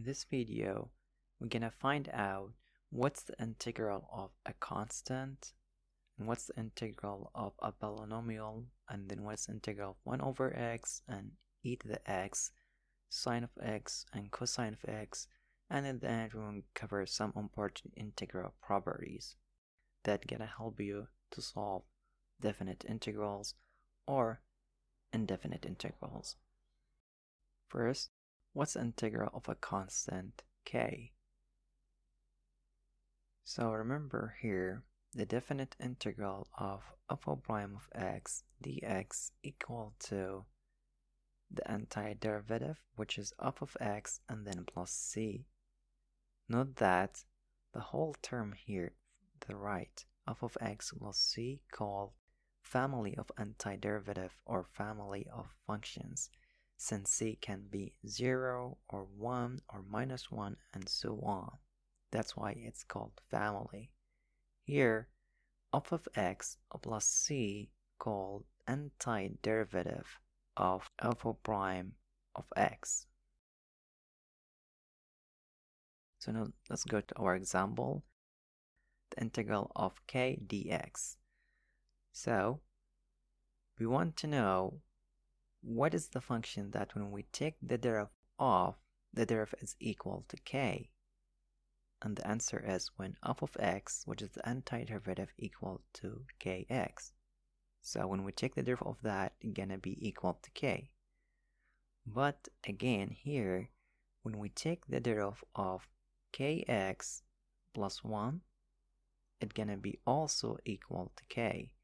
In this video, we're gonna find out what's the integral of a constant, and what's the integral of a polynomial, and then what's the integral of 1 over x and e to the x, sine of x and cosine of x, and in the end we're going to cover some important integral properties that gonna help you to solve definite integrals or indefinite integrals. First, what's the integral of a constant k? So remember here, the definite integral of f prime of x dx equal to the antiderivative, which is f of x and then plus c. Note that the whole term here, the right, f of x plus c, called family of antiderivative or family of functions, since c can be 0 or 1 or minus 1 and so on. That's why it's called family. Here, f of x plus c called antiderivative of f prime of x. So now let's go to our example, the integral of k dx. So we want to know what is the function that when we take the derivative of, the derivative is equal to k. And the answer is when f of x, which is the antiderivative, equal to kx. So when we take the derivative of that, it's gonna be equal to k. But again here, when we take the derivative of kx plus 1, it's gonna be also equal to k.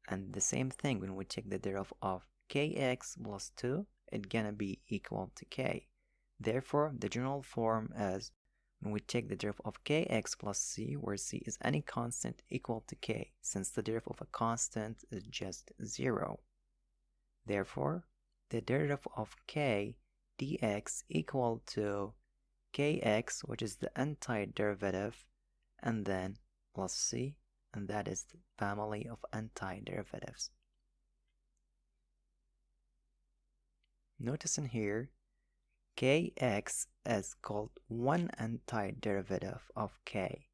And the same thing when we take the derivative of kx plus 2, it's gonna be equal to k. Therefore, the general form is when we take the derivative of kx plus c, where c is any constant equal to k, since the derivative of a constant is just 0. Therefore, the derivative of k dx equal to kx, which is the antiderivative, and then plus c, and that is the family of antiderivatives. Notice in here, kx is called one antiderivative of k.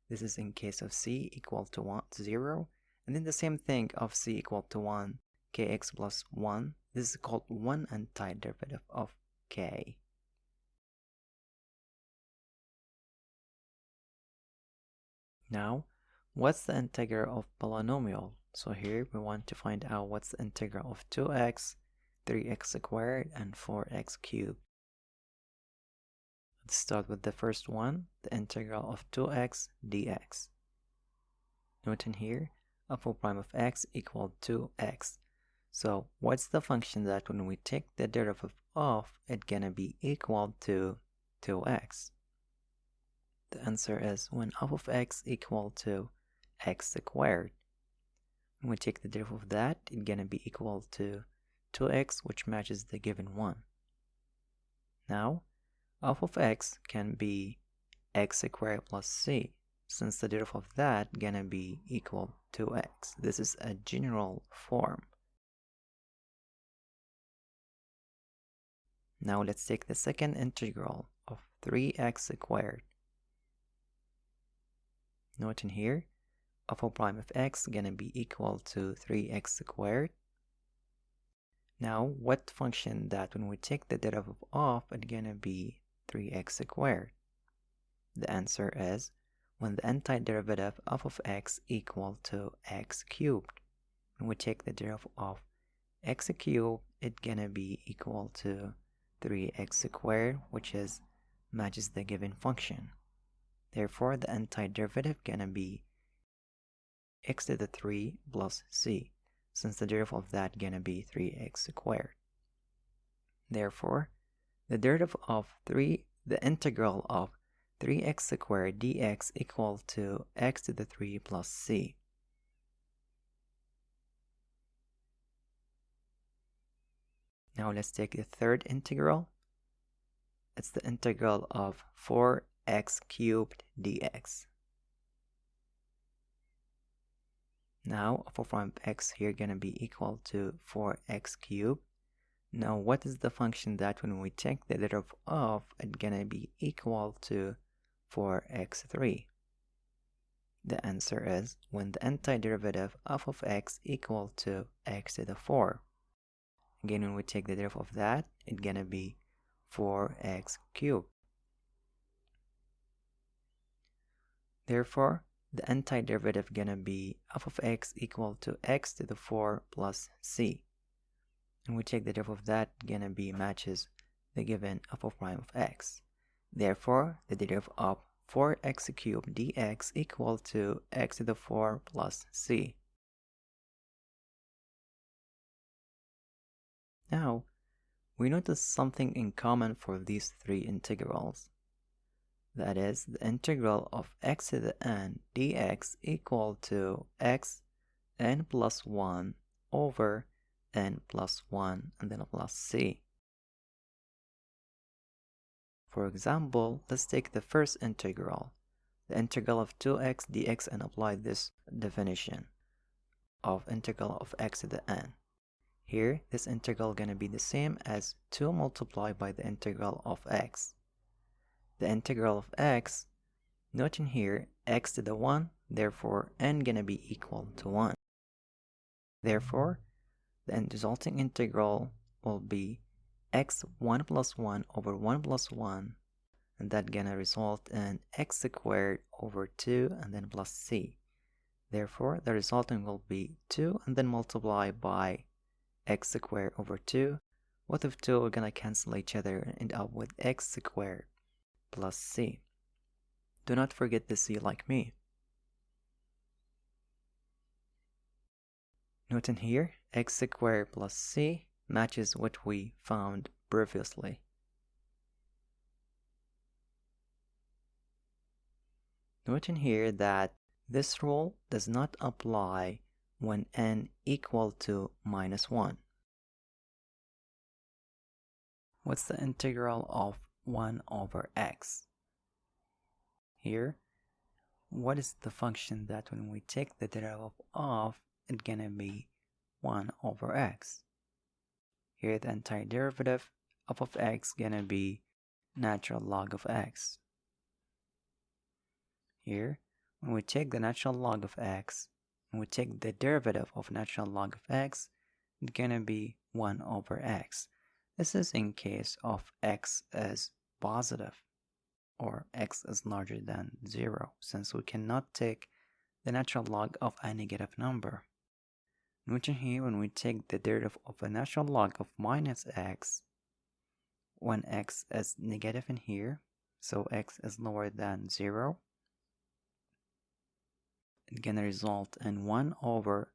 This is in case of c equal to 0, and then the same thing of c equal to 1, kx plus 1. This is called one antiderivative of k. Now, what's the integral of polynomial? So here we want to find out what's the integral of 2x, 3x squared, and 4x cubed. Let's start with the first one, the integral of 2x dx. Note in here, f prime of x equal to x. So what's the function that when we take the derivative of, it's gonna be equal to 2x? The answer is when f of x equal to x squared. When we take the derivative of that, it's gonna be equal to 2x, which matches the given one. Now, f of x can be x squared plus c, since the derivative of that gonna be equal to x. This is a general form. Now let's take the second integral of 3x squared. Note in here, f prime of x gonna be equal to 3x squared. Now, what function that when we take the derivative of, it's gonna be 3x squared? The answer is when the antiderivative f of x equal to x cubed. When we take the derivative of x cubed, it's gonna be equal to 3x squared, which is matches the given function. Therefore, the antiderivative gonna be x to the 3 plus c, since the derivative of that gonna be 3x squared. Therefore, the derivative of the integral of 3x squared dx equal to x to the 3 plus c. Now let's take the third integral. It's the integral of 4x cubed dx. Now f prime of x here gonna be equal to 4x cubed. Now what is the function that when we take the derivative of, it's gonna be equal to 4x3? The answer is when the antiderivative of x equal to x to the 4. Again, when we take the derivative of that, it's gonna be 4x cubed. Therefore, the antiderivative gonna be f of x equal to x to the 4 plus c. And we take the derivative of that, gonna be matches the given f of prime of x. Therefore, the derivative of 4x cubed dx equal to x to the 4 plus c. Now, we notice something in common for these three integrals. That is, the integral of x to the n dx equal to x n plus 1 over n plus 1 and then plus c. For example, let's take the first integral, the integral of 2x dx, and apply this definition of integral of x to the n. Here, this integral gonna be the same as 2 multiplied by the integral of x. The integral of x, note in here, x to the 1, therefore n gonna be equal to 1. Therefore, the resulting integral will be x 1 plus 1 over 1 plus 1, and that gonna result in x squared over 2 and then plus c. Therefore, the resulting will be 2 and then multiply by x squared over 2. Both of 2 are gonna cancel each other and end up with x squared plus c. Do not forget the c like me. Note in here, x squared plus c matches what we found previously. Note in here that this rule does not apply when n equal to minus 1. What's the integral of 1 over x? Here, what is the function that when we take the derivative of, it's gonna be 1 over x? Here, the antiderivative of x gonna be natural log of x. Here, when we take the natural log of x, when we take the derivative of natural log of x, it's gonna be 1 over x. This is in case of x is positive or x is larger than 0, since we cannot take the natural log of a negative number. Note here, when we take the derivative of a natural log of minus x, when x is negative in here, so x is lower than 0, it's gonna result in 1 over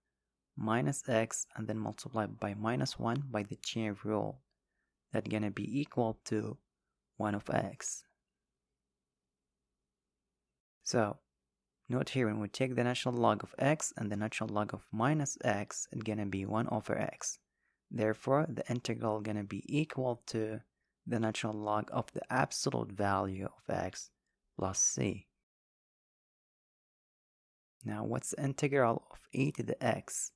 minus x and then multiplied by minus 1 by the chain rule. That's gonna be equal to 1 of x. So, note here, when we take the natural log of x and the natural log of minus x, it's gonna be 1 over x. Therefore, the integral gonna be equal to the natural log of the absolute value of x plus c. Now, what's the integral of e to the x?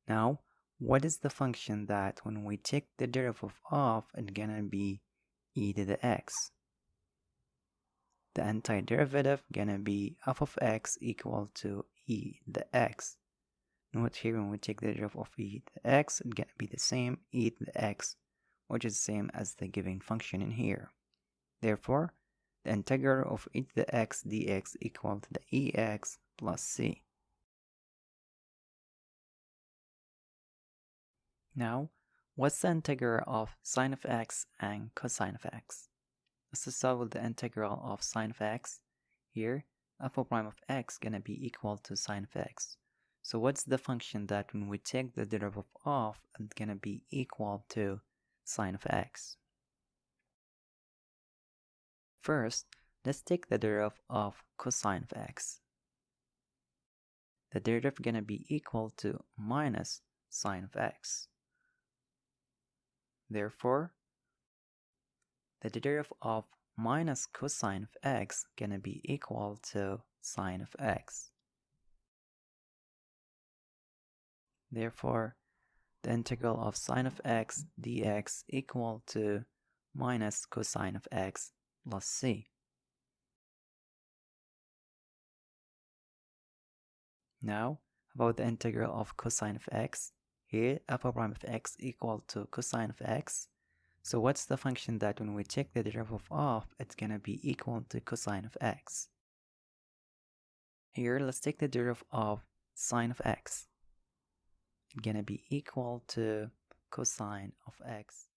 Now, what is the function that when we take the derivative of, it's gonna be e to the x? The antiderivative gonna be f of x equal to e to the x. Note here, when we take the derivative of e to the x, it's gonna be the same e to the x, which is the same as the given function in here. Therefore, the integral of e to the x dx equal to the ex plus c. Now, what's the integral of sine of x and cosine of x? Let's start with the integral of sine of x. Here, f of prime of x gonna be equal to sine of x. So what's the function that when we take the derivative of, it's gonna be equal to sine of x? First, let's take the derivative of cosine of x. The derivative gonna be equal to minus sine of x. Therefore, the derivative of minus cosine of x gonna be equal to sine of x. Therefore, the integral of sine of x dx equal to minus cosine of x plus c. Now, about the integral of cosine of x. Here, f prime of x equal to cosine of x. So what's the function that when we take the derivative of, it's gonna be equal to cosine of x? Here, let's take the derivative of sine of x. It's gonna be equal to cosine of x.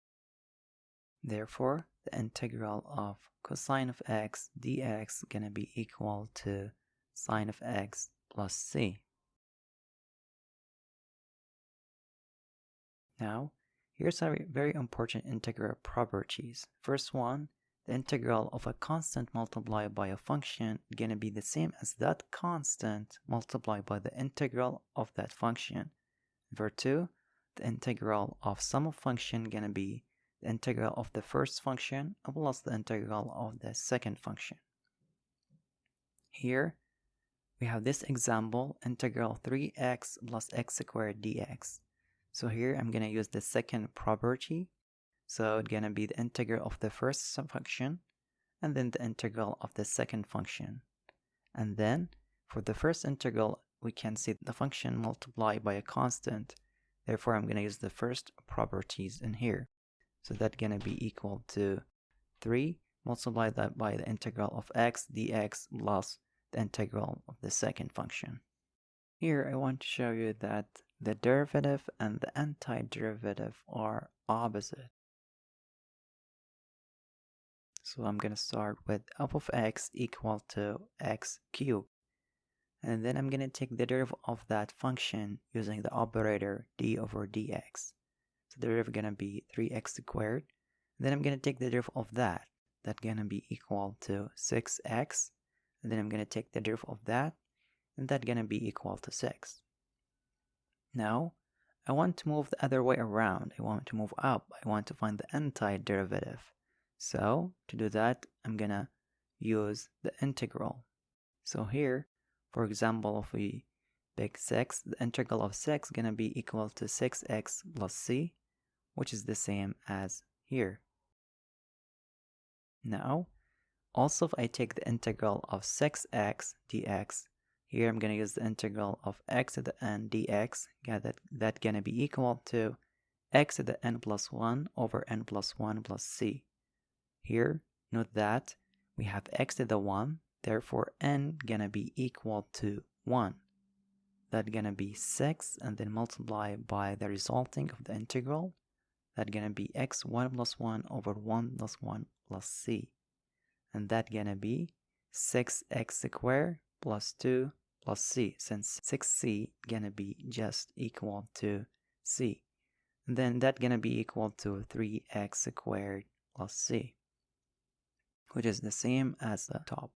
Therefore, the integral of cosine of x dx is gonna be equal to sine of x plus c. Now, here's some very important integral properties. First one, the integral of a constant multiplied by a function is going to be the same as that constant multiplied by the integral of that function. Number two, the integral of sum of function is going to be the integral of the first function plus the integral of the second function. Here, we have this example, integral 3x plus x squared dx. So here I'm going to use the second property. So it's going to be the integral of the first function and then the integral of the second function. And then for the first integral, we can see the function multiplied by a constant. Therefore, I'm going to use the first properties in here. So that's going to be equal to 3 multiplied that by the integral of x dx plus the integral of the second function. Here I want to show you that the derivative and the antiderivative are opposite. So I'm going to start with f of x equal to x cubed. And then I'm going to take the derivative of that function using the operator d over dx. So the derivative is going to be 3x squared. And then I'm going to take the derivative of that. That's going to be equal to 6x. And then I'm going to take the derivative of that. And that's going to be equal to 6. Now, I want to move the other way around. I want to move up. I want to find the antiderivative. So, to do that, I'm going to use the integral. So here, for example, if we pick 6, the integral of 6 is going to be equal to 6x plus c, which is the same as here. Now, also if I take the integral of 6x dx, here I'm going to use the integral of x to the n dx. That's going to be equal to x to the n plus 1 over n plus 1 plus c. Here, note that we have x to the 1, therefore n going to be equal to 1. That's going to be 6 and then multiply by the resulting of the integral. That's going to be x 1 plus 1 over 1 plus 1 plus c. And that's going to be 6x squared plus 2 plus c, since 6c gonna be just equal to c. And then that's gonna be equal to 3x squared plus c, which is the same as the top.